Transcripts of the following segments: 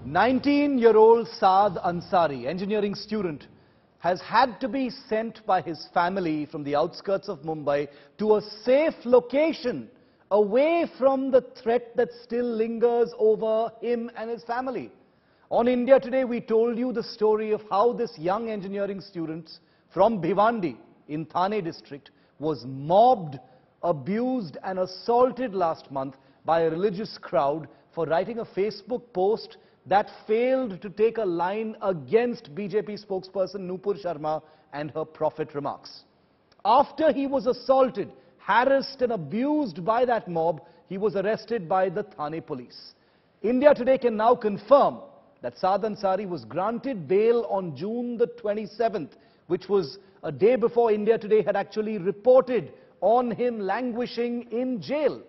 19-year-old Saad Ansari, engineering student, has had to be sent by his family from the outskirts of Mumbai to a safe location away from the threat that still lingers over him and his family. On India Today, we told you the story of how this young engineering student from Bhiwandi in Thane district was mobbed, abused and assaulted last month by a religious crowd for writing a Facebook post that failed to take a line against BJP spokesperson Nupur Sharma and her prophet remarks. After he was assaulted, harassed and abused by that mob, he was arrested by the Thane police. India Today can now confirm that Saad Ansari was granted bail on June the 27th, which was a day before India Today had actually reported on him languishing in jail.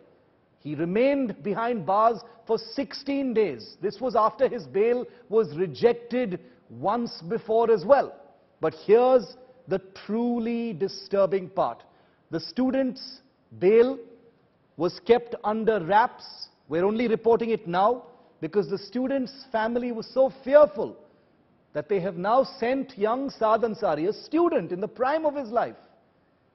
He remained behind bars for 16 days. This was after his bail was rejected once before as well. But here's the truly disturbing part. The student's bail was kept under wraps. We're only reporting it now because the student's family was so fearful that they have now sent young Saad Ansari, a student in the prime of his life,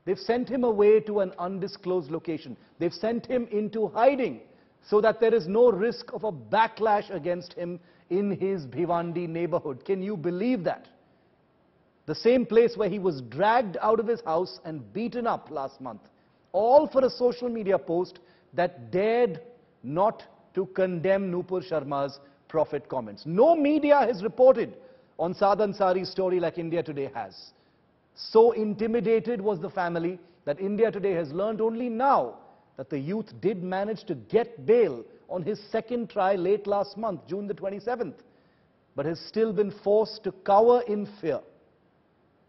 they've sent him away to an undisclosed location. They've sent him into hiding so that there is no risk of a backlash against him in his Bhiwandi neighborhood. Can you believe that? The same place where he was dragged out of his house and beaten up last month. All for a social media post that dared not to condemn Nupur Sharma's prophet comments. No media has reported on Saad Ansari's story like India Today has. So intimidated was the family that India Today has learned only now that the youth did manage to get bail on his second try late last month, June the 27th, but has still been forced to cower in fear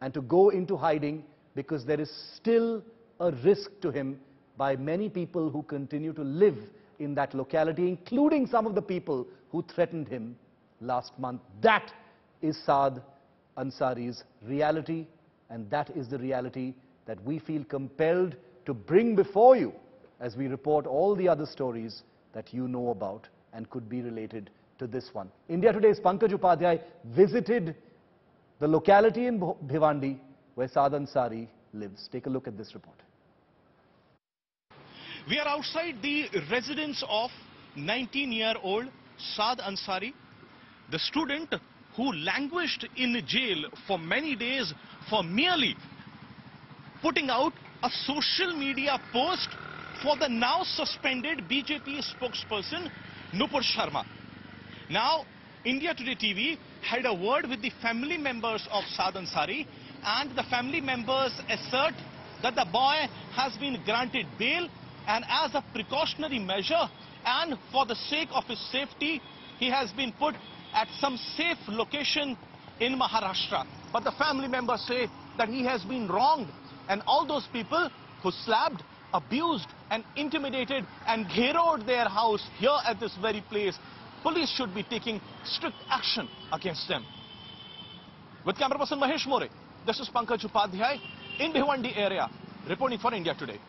and to go into hiding because there is still a risk to him by many people who continue to live in that locality, including some of the people who threatened him last month. That is Saad Ansari's reality, and that is the reality that we feel compelled to bring before you as we report all the other stories that you know about and could be related to this one. India Today's Pankaj Upadhyay visited the locality in Bhiwandi where Saad Ansari lives. Take a look at this report. We are outside the residence of 19-year-old Saad Ansari, the student who languished in jail for many days for merely putting out a social media post for the now suspended BJP spokesperson Nupur Sharma. Now, India Today TV had a word with the family members of Saad Ansari, and the family members assert that the boy has been granted bail, and as a precautionary measure and for the sake of his safety, he has been put at some safe location in Maharashtra. But the family members say that he has been wronged, and all those people who slapped, abused and intimidated and gheroed their house here at this very place, police should be taking strict action against them. With camera person Mahesh More, this is Pankaj Upadhyay in Bhiwandi area, reporting for India Today.